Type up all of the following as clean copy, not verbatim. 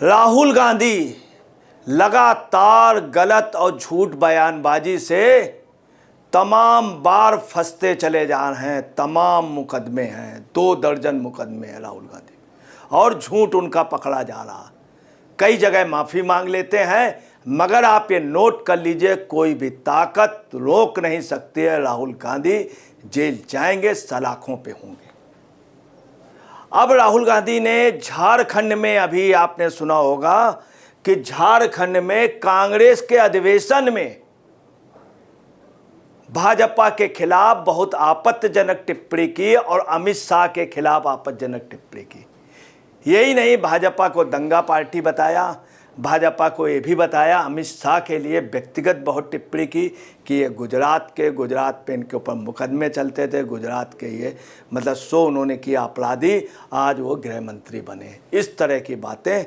राहुल गांधी लगातार गलत और झूठ बयानबाजी से तमाम बार फंसते चले जा रहे हैं। तमाम मुकदमे हैं, 2 दर्जन मुकदमे हैं राहुल गांधी, और झूठ उनका पकड़ा जा रहा। कई जगह माफ़ी मांग लेते हैं, मगर आप ये नोट कर लीजिए, कोई भी ताकत रोक नहीं सकती है। राहुल गांधी जेल जाएंगे, सलाखों पे होंगे। अब राहुल गांधी ने झारखंड में, अभी आपने सुना होगा कि झारखंड में कांग्रेस के अधिवेशन में भाजपा के खिलाफ बहुत आपत्तिजनक टिप्पणी की और अमित शाह के खिलाफ आपत्तिजनक टिप्पणी की। यही नहीं, भाजपा को दंगा पार्टी बताया, भाजपा को ये भी बताया, अमित शाह के लिए व्यक्तिगत बहुत टिप्पणी की कि ये गुजरात पे इनके ऊपर मुकदमे चलते थे, गुजरात के ये मतलब 100 उन्होंने किया अपराधी, आज वो गृह मंत्री बने। इस तरह की बातें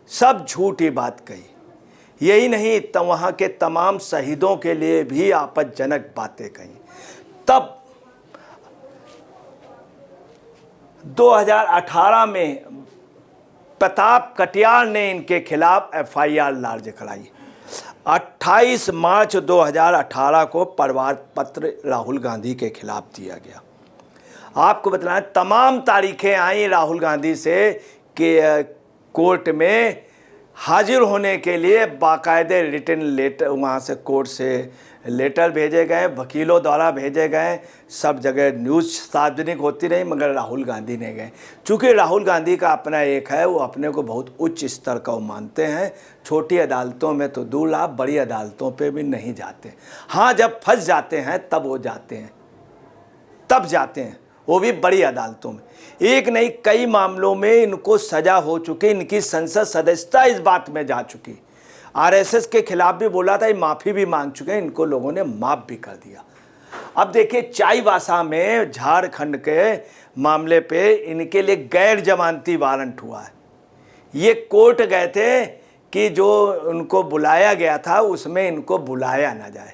सब झूठी बात कही। यही नहीं, तो वहाँ के तमाम शहीदों के लिए भी आपत्तिजनक बातें कही। तब 2018 में प्रताप कटियार ने इनके खिलाफ FIR दर्ज कराई। 28 मार्च 2018 को परिवार पत्र राहुल गांधी के खिलाफ दिया गया। आपको बताना, तमाम तारीखें आई राहुल गांधी से कि कोर्ट में हाजिर होने के लिए बाकायदे रिटन लेटर, वहाँ से कोर्ट से लेटर भेजे गए, वकीलों द्वारा भेजे गए, सब जगह न्यूज़ सार्वजनिक होती रही, मगर राहुल गांधी नहीं गए। चूँकि राहुल गांधी का अपना एक है, वो अपने को बहुत उच्च स्तर का वो मानते हैं। छोटी अदालतों में तो दूर, आप बड़ी अदालतों पे भी नहीं जाते। हाँ, जब फंस जाते हैं तब वो जाते हैं, तब जाते हैं, वो भी बड़ी अदालतों में। एक नहीं, कई मामलों में इनको सजा हो चुकी, इनकी संसद सदस्यता इस बात में जा चुकी। RSS के खिलाफ भी बोला था, ये माफ़ी भी मांग चुके हैं, इनको लोगों ने माफ़ भी कर दिया। अब देखिए, चाईबासा में झारखंड के मामले पे इनके लिए गैर जमानती वारंट हुआ है। ये कोर्ट गए थे कि जो उनको बुलाया गया था उसमें इनको बुलाया ना जाए।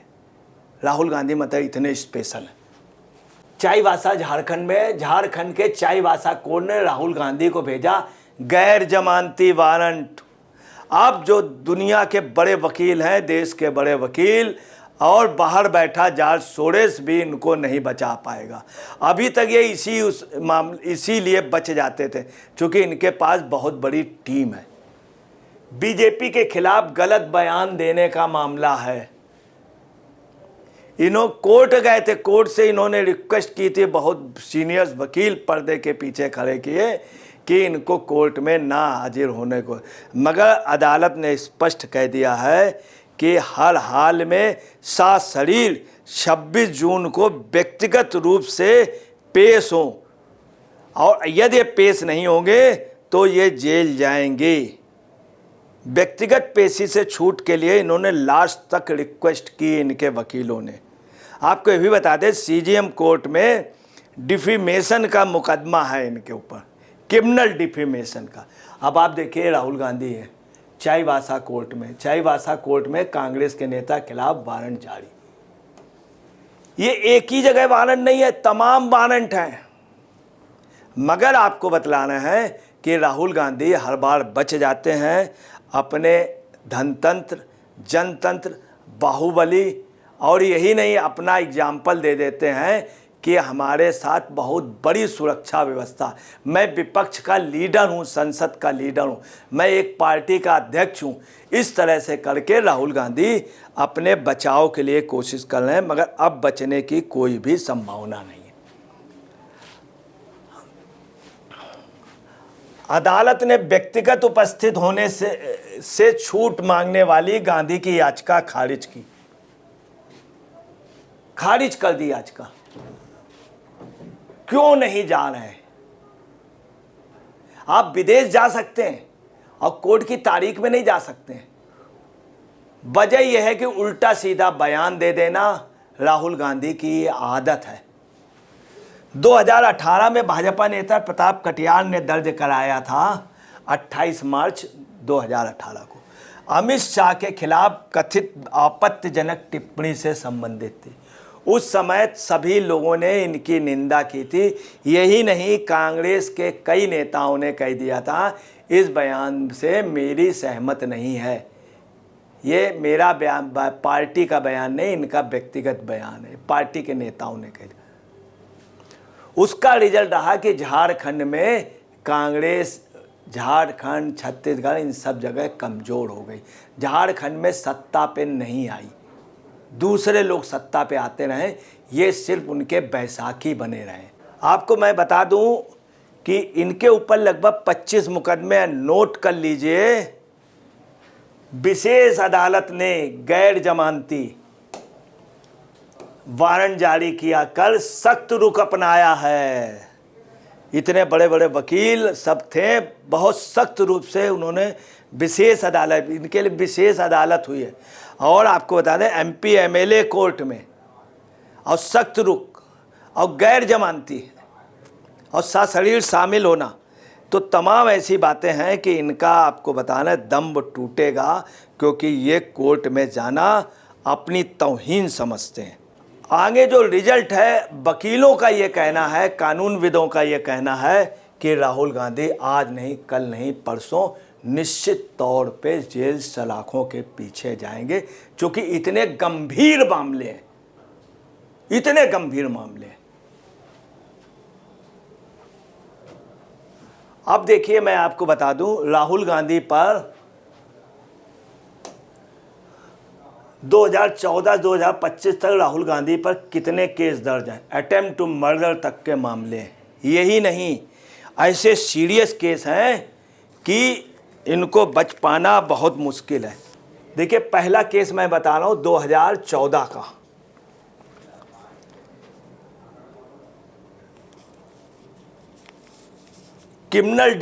राहुल गांधी मतलब इतने स्पेशल है। चाईबासा झारखंड में, झारखंड के चाईबासा कोर्ट ने राहुल गांधी को भेजा गैर जमानती वारंट। अब जो दुनिया के बड़े वकील हैं, देश के बड़े वकील, और बाहर बैठा जॉर्ज सोरेस भी इनको नहीं बचा पाएगा। अभी तक ये इसीलिए बच जाते थे क्योंकि इनके पास बहुत बड़ी टीम है। बीजेपी के खिलाफ गलत बयान देने का मामला है। कोर्ट गए थे, कोर्ट से इन्होंने रिक्वेस्ट की थी, बहुत सीनियर वकील पर्दे के पीछे खड़े किए कि इनको कोर्ट में ना हाजिर होने को, मगर अदालत ने स्पष्ट कह दिया है कि हर हाल में सशरीर 26 जून को व्यक्तिगत रूप से पेश हों, और यदि पेश नहीं होंगे तो ये जेल जाएंगे। व्यक्तिगत पेशी से छूट के लिए इन्होंने लास्ट तक रिक्वेस्ट की इनके वकीलों ने। आपको ये भी बता दें, CJM कोर्ट में डिफेमेशन का मुकदमा है इनके ऊपर, क्रिमिनल डिफेमेशन का। अब आप देखिए, राहुल गांधी है चाईबासा कोर्ट में, चाईबासा कोर्ट में कांग्रेस के नेता खिलाफ वारंट जारी। ये एक ही जगह वारंट नहीं है, तमाम वारंट हैं। मगर आपको बतलाना है कि राहुल गांधी हर बार बच जाते हैं अपने धनतंत्र, जनतंत्र, बाहुबली, और यही नहीं, अपना एग्जाम्पल दे देते हैं कि हमारे साथ बहुत बड़ी सुरक्षा व्यवस्था, मैं विपक्ष का लीडर हूं, संसद का लीडर हूं, मैं एक पार्टी का अध्यक्ष हूं। इस तरह से करके राहुल गांधी अपने बचाव के लिए कोशिश कर रहे हैं, मगर अब बचने की कोई भी संभावना नहीं है। अदालत ने व्यक्तिगत उपस्थित होने से छूट मांगने वाली गांधी की याचिका खारिज कर दी याचिका। क्यों नहीं जा रहे हैं? आप विदेश जा सकते हैं और कोर्ट की तारीख में नहीं जा सकते हैं। वजह यह है कि उल्टा सीधा बयान दे देना राहुल गांधी की आदत है। 2018 में भाजपा नेता प्रताप कटियार ने दर्ज कराया था 28 मार्च 2018 को, अमित शाह के खिलाफ कथित आपत्तिजनक टिप्पणी से संबंधित थी। उस समय सभी लोगों ने इनकी निंदा की थी। यही नहीं, कांग्रेस के कई नेताओं ने कह दिया था इस बयान से मेरी सहमत नहीं है। ये मेरा बयान, पार्टी का बयान नहीं, इनका व्यक्तिगत बयान है, पार्टी के नेताओं ने कहा। उसका रिजल्ट रहा कि झारखंड में कांग्रेस, झारखंड, छत्तीसगढ़, इन सब जगह कमज़ोर हो गई। झारखंड में सत्ता पे नहीं आई, दूसरे लोग सत्ता पे आते रहे, ये सिर्फ उनके बैसाखी बने रहे। आपको मैं बता दूं कि इनके ऊपर लगभग 25 मुकदमे, नोट कर लीजिए। विशेष अदालत ने गैर जमानती वारंट जारी किया, कल सख्त रुख अपनाया है। इतने बड़े बड़े वकील सब थे, बहुत सख्त रूप से उन्होंने विशेष अदालत, इनके लिए विशेष अदालत हुई है। और आपको बता दें एमपी एमएलए कोर्ट में, और सख्त रुख और गैर जमानती और सशरीर शामिल होना, तो तमाम ऐसी बातें हैं कि इनका आपको बताना दम टूटेगा, क्योंकि ये कोर्ट में जाना अपनी तौहीन समझते हैं। आगे जो रिजल्ट है, वकीलों का ये कहना है, कानूनविदों का ये कहना है कि राहुल गांधी आज नहीं, कल नहीं, परसों निश्चित तौर पे जेल सलाखों के पीछे जाएंगे, क्योंकि इतने गंभीर मामले हैं, इतने गंभीर मामले हैं। अब देखिए, मैं आपको बता दूं, राहुल गांधी पर 2014-2025 तक राहुल गांधी पर कितने केस दर्ज हैं, अटेम्प्ट टू मर्डर तक के मामले हैं। यही नहीं, ऐसे सीरियस केस हैं कि इनको बच पाना बहुत मुश्किल है। देखिए, पहला केस मैं बता रहा हूं 2014 का। क्रिमिनल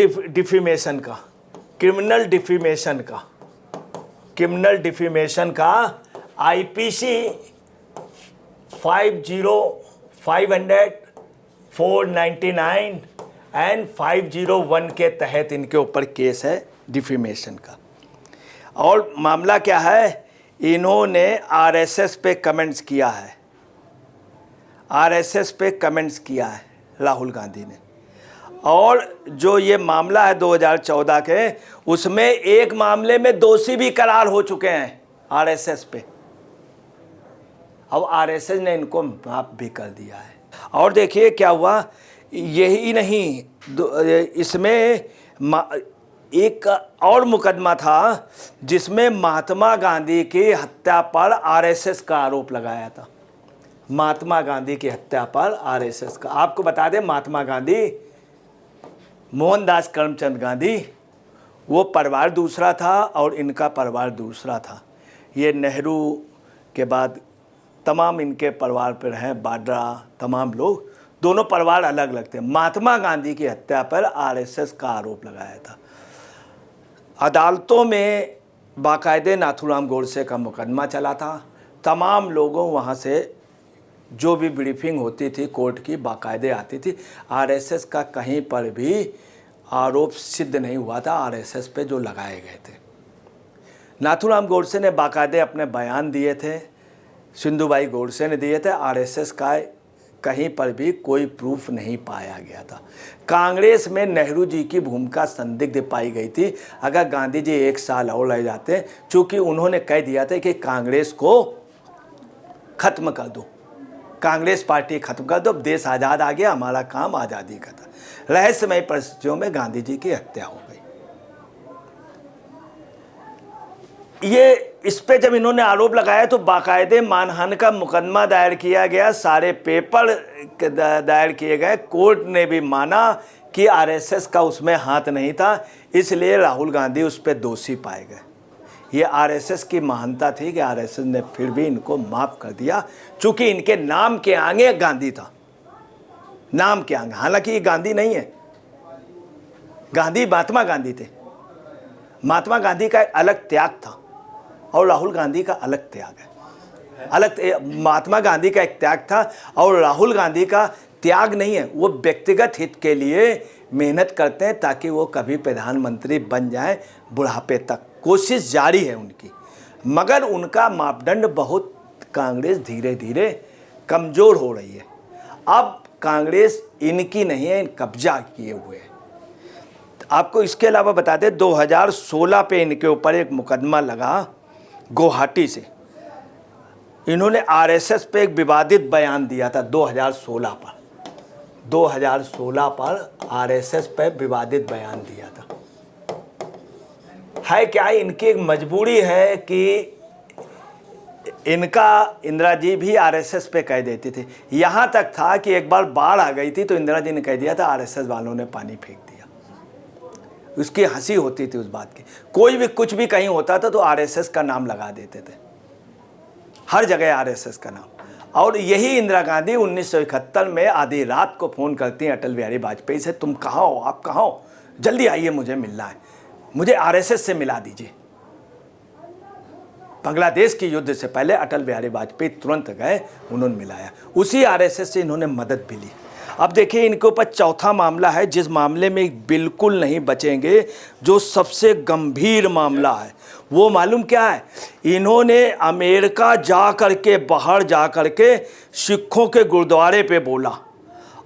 डिफेमेशन का आईपीसी 500, 499 एंड 501 के तहत इनके ऊपर केस है डिफेमेशन का। और मामला क्या है, इन्होंने आरएसएस पे कमेंट्स किया है, आरएसएस पे कमेंट्स किया है राहुल गांधी ने। और जो ये मामला है 2014 के, उसमें एक मामले में दोषी भी करार हो चुके हैं आरएसएस पे। अब आरएसएस ने इनको माफ भी कर दिया है। और देखिए क्या हुआ, यही नहीं, इसमें एक और मुकदमा था जिसमें महात्मा गांधी की हत्या पर आरएसएस का आरोप लगाया था। महात्मा गांधी की हत्या पर आरएसएस का, आपको बता दें, महात्मा गांधी, मोहनदास करमचंद गांधी, वो परिवार दूसरा था और इनका परिवार दूसरा था। ये नेहरू के बाद तमाम इनके परिवार पर हैं, वाड्रा, तमाम लोग, दोनों परिवार अलग अलग थे। महात्मा गांधी की हत्या पर आरएसएस का आरोप लगाया था। अदालतों में बाकायदे नाथूराम गोडसे का मुकदमा चला था। तमाम लोगों वहाँ से जो भी ब्रीफिंग होती थी कोर्ट की, बाकायदे आती थी। आरएसएस का कहीं पर भी आरोप सिद्ध नहीं हुआ था आरएसएस पे जो लगाए गए थे। नाथूराम गोडसे ने बाकायदे अपने बयान दिए थे, सिंधुबाई गोडसे ने दिए थे। आरएसएस का कहीं पर भी कोई प्रूफ नहीं पाया गया था। कांग्रेस में नेहरू जी की भूमिका संदिग्ध पाई गई थी। अगर गांधी जी 1 साल और रह जाते, चूँकि उन्होंने कह दिया था कि कांग्रेस को ख़त्म कर दो, कांग्रेस पार्टी खत्म कर दो, देश आज़ाद आ गया, हमारा काम आज़ादी का था। रहस्यमय परिस्थितियों में गांधी जी की हत्या हो गई। ये इस पे जब इन्होंने आरोप लगाया तो बाकायदे मानहानि का मुकदमा दायर किया गया, सारे पेपर दायर किए गए। कोर्ट ने भी माना कि आरएसएस का उसमें हाथ नहीं था, इसलिए राहुल गांधी उस पर दोषी पाए गए। ये आरएसएस की महानता थी कि आरएसएस ने फिर भी इनको माफ़ कर दिया, चूँकि इनके नाम के आगे गांधी था, नाम के आगे। हालांकि ये गांधी नहीं है, गांधी महात्मा गांधी थे। महात्मा गांधी का एक अलग त्याग था और राहुल गांधी का अलग त्याग है। महात्मा गांधी का एक त्याग था और राहुल गांधी का त्याग नहीं है। वो व्यक्तिगत हित के लिए मेहनत करते हैं ताकि वो कभी प्रधानमंत्री बन जाएं बुढ़ापे तक, कोशिश जारी है उनकी। मगर उनका मापदंड बहुत, कांग्रेस धीरे धीरे कमज़ोर हो रही है। अब कांग्रेस इनकी नहीं है, कब्जा किए हुए है। आपको इसके अलावा बता दें 2016 पे इनके ऊपर एक मुकदमा लगा गुवाहाटी से। इन्होंने आरएसएस पे एक विवादित बयान दिया था 2016 पर आरएसएस पे विवादित बयान दिया था। है क्या, इनकी एक मजबूरी है कि इनका इंदिरा जी भी आरएसएस पे कह देती थी। यहाँ तक था कि एक बार बाढ़ आ गई थी तो इंदिरा जी ने कह दिया था आरएसएस वालों ने पानी फेंक दिया। उसकी हंसी होती थी उस बात की। कोई भी कुछ भी कहीं होता था तो आरएसएस का नाम लगा देते थे, हर जगह आरएसएस का नाम। और यही इंदिरा गांधी 1971 में आधी रात को फ़ोन करती हैं अटल बिहारी वाजपेयी से, तुम कहाँ हो, आप कहाँ हो, जल्दी आइए, मुझे मिलना है, मुझे आरएसएस से मिला दीजिए। बांग्लादेश के युद्ध से पहले अटल बिहारी वाजपेयी तुरंत गए, उन्होंने मिलाया। उसी आरएसएस से इन्होंने मदद भी ली। अब देखिए इनके ऊपर चौथा मामला है जिस मामले में बिल्कुल नहीं बचेंगे, जो सबसे गंभीर मामला है। वो मालूम क्या है, इन्होंने अमेरिका जा करके, बाहर जा करके सिखों के गुरुद्वारे पे बोला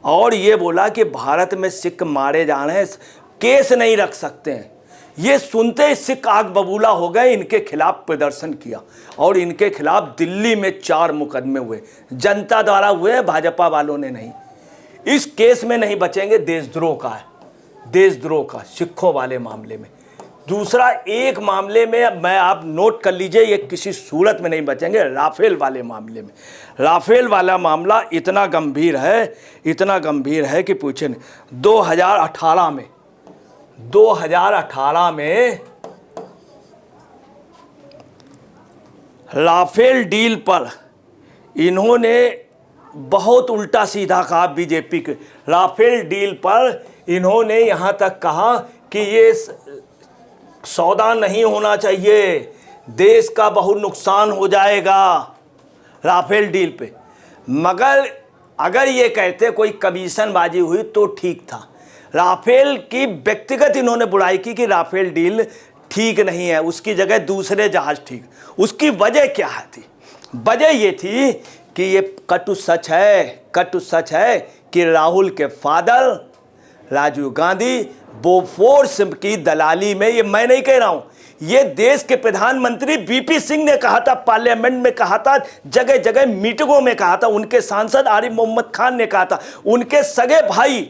और ये बोला कि भारत में सिख मारे जा रहे हैं, केस नहीं रख सकते हैं। ये सुनते ही सिख आग बबूला हो गए, इनके खिलाफ प्रदर्शन किया और इनके खिलाफ दिल्ली में 4 मुकदमे हुए, जनता द्वारा हुए, भाजपा वालों ने नहीं। इस केस में नहीं बचेंगे, देशद्रोह का है, देशद्रोह का, सिखों वाले मामले में। दूसरा एक मामले में मैं, आप नोट कर लीजिए, ये किसी सूरत में नहीं बचेंगे, राफेल वाले मामले में। राफेल वाला मामला इतना गंभीर है, इतना गंभीर है कि पूछे नहीं। 2018 में राफेल डील पर इन्होंने बहुत उल्टा सीधा कहा बीजेपी के। राफेल डील पर इन्होंने यहाँ तक कहा कि ये सौदा नहीं होना चाहिए, देश का बहुत नुकसान हो जाएगा राफेल डील पे। मगर अगर ये कहते कोई कमीशनबाजी हुई तो ठीक था। राफेल की व्यक्तिगत इन्होंने बुराई की कि राफेल डील ठीक नहीं है, उसकी जगह दूसरे जहाज ठीक। उसकी वजह क्या थी? वजह ये थी कि ये कटु सच है कि राहुल के फादर राजीव गांधी बोफोर्स की दलाली में, ये मैं नहीं कह रहा हूं, ये देश के प्रधानमंत्री वीपी सिंह ने कहा था, पार्लियामेंट में कहा था, जगह जगह मीटिंगों में कहा था, उनके सांसद आरिफ मोहम्मद खान ने कहा था, उनके सगे भाई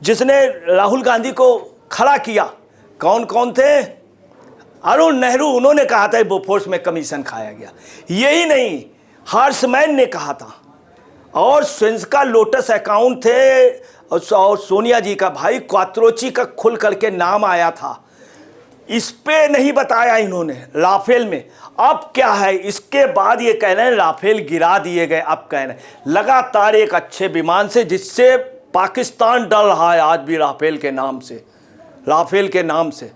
जिसने राहुल गांधी को खड़ा किया, कौन कौन थे? अरुण नेहरू, उन्होंने कहा था बोफोर्स में कमीशन खाया गया। यही नहीं, हर्षमैन ने कहा था, और स्विंस का लोटस अकाउंट थे, और सोनिया जी का भाई क्वात्रोची का खुल करके नाम आया था। इस पे नहीं बताया इन्होंने राफेल में। अब क्या है, इसके बाद ये कह रहे हैं राफेल गिरा दिए गए। अब कह रहे हैं लगातार एक अच्छे विमान से, जिससे पाकिस्तान डर रहा है आज भी राफेल के नाम से, राफेल के नाम से।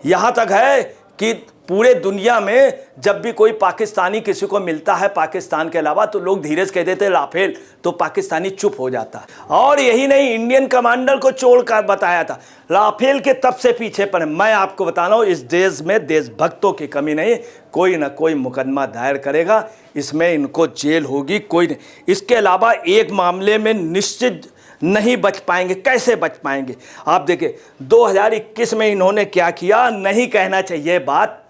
यहाँ तक है कि पूरे दुनिया में जब भी कोई पाकिस्तानी किसी को मिलता है पाकिस्तान के अलावा, तो लोग धीरे से कह देते हैं राफेल, तो पाकिस्तानी चुप हो जाता है। और यही नहीं, इंडियन कमांडर को चोर कर बताया था। राफेल के तब से पीछे पर मैं आपको बता रहा हूँ, इस देश में देशभक्तों की कमी नहीं, कोई ना कोई मुकदमा दायर करेगा, इसमें इनको जेल होगी, कोई नहीं। इसके अलावा एक मामले में निश्चित नहीं बच पाएंगे। कैसे बच पाएंगे? आप देखिए 2021 में इन्होंने क्या किया, नहीं कहना चाहिए बात,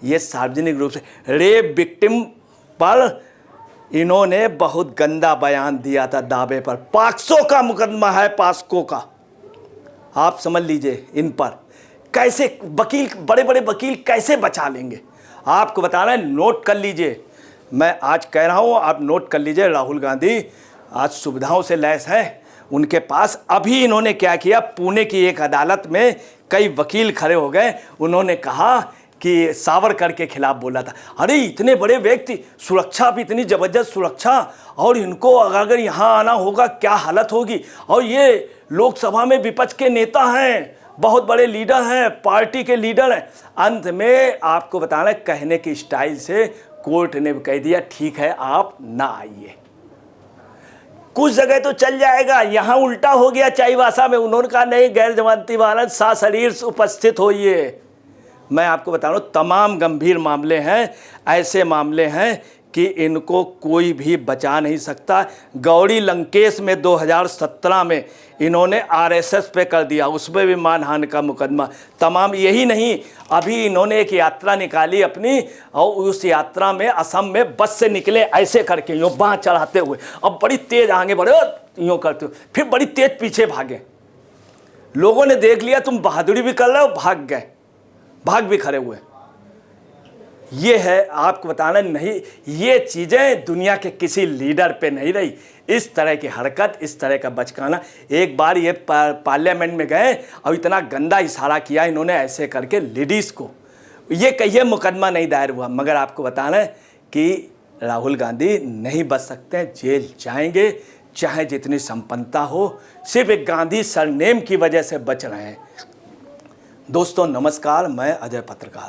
ये सार्वजनिक रूप से रेप विक्टिम पर इन्होंने बहुत गंदा बयान दिया था दावे पर। 500 का मुकदमा है, पास्को का, आप समझ लीजिए इन पर। कैसे वकील, बड़े बड़े वकील कैसे बचा लेंगे? आपको बता रहे हैं, नोट कर लीजिए, मैं आज कह रहा हूँ, आप नोट कर लीजिए। राहुल गांधी आज सुविधाओं से लैस है उनके पास। अभी इन्होंने क्या किया, पुणे की एक अदालत में कई वकील खड़े हो गए, उन्होंने कहा कि सावरकर के खिलाफ बोला था। अरे इतने बड़े व्यक्ति, सुरक्षा भी इतनी ज़बरदस्त सुरक्षा, और इनको अगर यहाँ आना होगा क्या हालत होगी। और ये लोकसभा में विपक्ष के नेता हैं, बहुत बड़े लीडर हैं, पार्टी के लीडर हैं। अंत में आपको बताना, कहने की स्टाइल से कोर्ट ने कह दिया ठीक है आप ना आइए। कुछ जगह तो चल जाएगा, यहाँ उल्टा हो गया चाईबासा में, उन्होंने कहा नहीं, गैर जमानती वारंट सशरीर उपस्थित होइए। मैं आपको बता रहा हूँ, तमाम गंभीर मामले हैं, ऐसे मामले हैं कि इनको कोई भी बचा नहीं सकता। गौरी लंकेश में 2017 में इन्होंने आरएसएस पे कर दिया, उसमें भी मानहानि का मुकदमा। तमाम यही नहीं, अभी इन्होंने एक यात्रा निकाली अपनी, और उस यात्रा में असम में बस से निकले ऐसे करके, यूँ बाँह चढ़ाते हुए, अब बड़ी तेज आगे बढ़े, यूँ करते हुए, फिर बड़ी तेज पीछे भागे। लोगों ने देख लिया तुम बहादुरी भी कर रहे हो, भाग गए, भाग भी खड़े हुए। ये है, आपको बताना नहीं, ये चीज़ें दुनिया के किसी लीडर पे नहीं रही। इस तरह की हरकत, इस तरह का बचकाना। एक बार ये पार्लियामेंट में गए और इतना गंदा इशारा किया इन्होंने ऐसे करके लेडीज़ को, ये कहिए मुकदमा नहीं दायर हुआ। मगर आपको बताना है कि राहुल गांधी नहीं बच सकते, जेल जाएंगे, चाहे जितनी संपन्नता हो, सिर्फ एक गांधी सरनेम की वजह से बच रहे हैं। दोस्तों नमस्कार, मैं अजय पत्रकार।